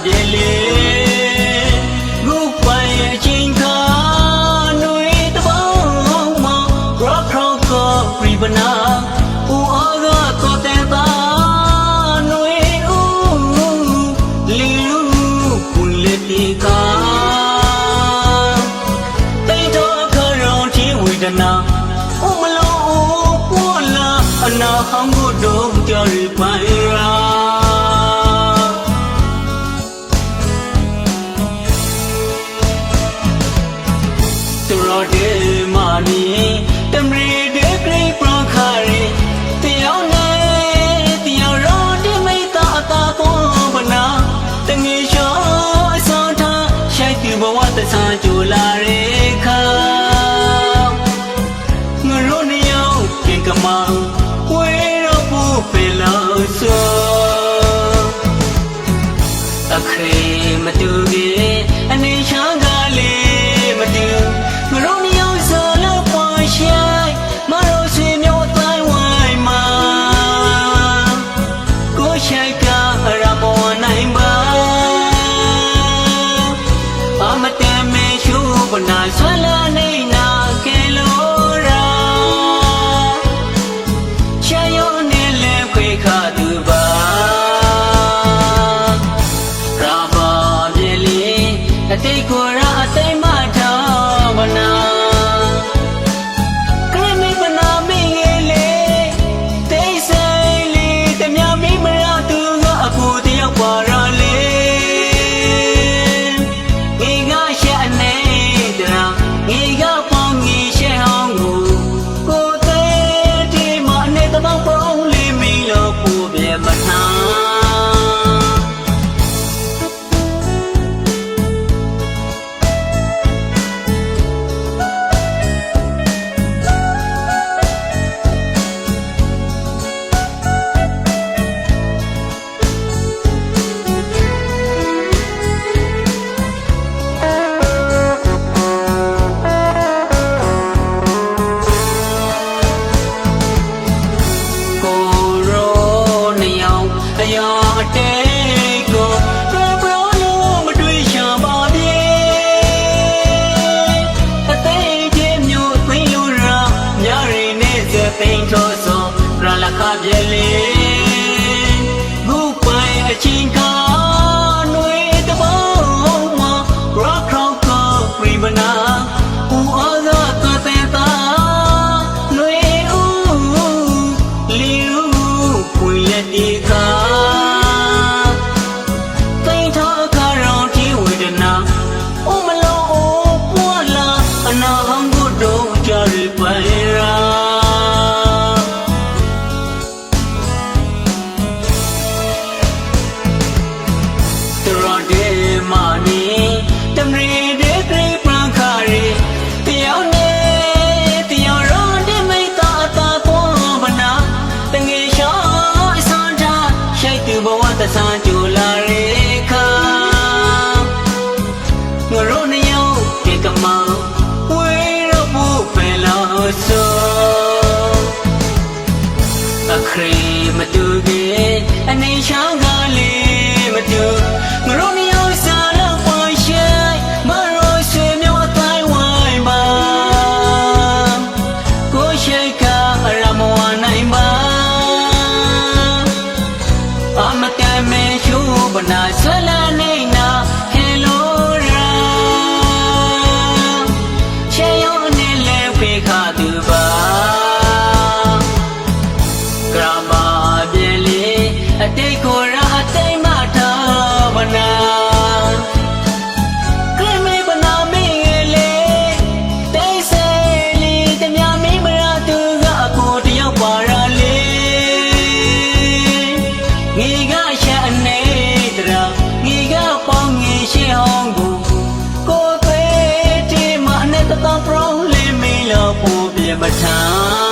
ပြေလေငုပိုင်အချင်းခါຫນွေတပေါင်းမရော့ခေါကောပြပနာဦးအားကတော်တဲ့သာຫນွေဦးလီလူကုလက်တီကာတိတ်တော့ခရောင်ချင်းဝေဒနာဦးမလို့ပေါ်လာအနာဟောင်းကိုတော့ကြရပိုင်ရာဒေမာနီတမရီဒေဂရိပရခါရီတယောက်နဲ့တယောက်ရောဒီမိတာအတာပေါ်မနာတငယ်ချောအစောထားရှိုက်သူဘဝတဆာကြိုလာရဲခါငရိုးနေရောက်ပြင်ကမောင်ဝဲတော့ဘူးပေလို့ဆိုအခရေမတူကြီးအနေချမ်းကလေးမတူငရိုးနေရောက်ဆိုလို့ပေါ်ရှိုက်မလို့ဆွေမျိုးတိုင်းဝိုင်းမှာကိုရှိုက်ကရမောနိုင်ပါအမတန်မေရှုပနာဆွလာနေနာကဲလို့ရာချာယောနေလေခွေခါသူပါရာဘာပြေလီအတိတ်ကိုရာအသိမထားမနာကရမိပနာမိငယ်လေတိတ်ဆိုင်လေတမြမိမရသူကအကူတယောက်ပါရလေငေကရှက်နေတာငေကပေါင်းငေရှက်ဟောင်းကိုသေးဒီမနဲ့တပေါင်းပေါင်းလေးမီလို့ပူပြေမနာပြေလေငုပိုင်အချင်းခါຫນွေတပေါင်းမရော့ခေါကောပြပနာဦးအားကတော်တဲ့သာຫນွေဦးလီလူပွင့်လက်ဒီခါတိတ်ထောခါရောင်တီဝေဒနာဦးမလို့ပေါ်လာအနာဟောင်းကိုတော့ကြရပိုင်ရာမာနီတမရီဒေဂရိပရခါရီတယောက်နဲ့တယောက်ရောဒီမိတာအတာပေါ်မနာတငယ်ချောအစွမ်းထားရှိုက်သူဘဝတဆာကြိုလာရဲခါငရိုးနေရောက်ဒီကမောင်ဝဲတော့ဘူးပဲလို့ဆိုအခရေမတူကြီးအနေချမ်းကလေးမတူငရိုးနေပနာဆွလာနေနာဟဲလိုရာချေယောနေလေဖေခါသူပါကရမပြေလေအတိတ်ကိုရာအတိတ်မထားမနာကရမေပနာမေလေတိတ်စေလီတမြမီမရသူကအကူတယောက်ပါရလေငေကရှက်အနေငေကပေါင်းငေရှေဟောင်းကိုသေးတီမနဲ့တတော်ပရောလေးမီလို့ပူပြေမထား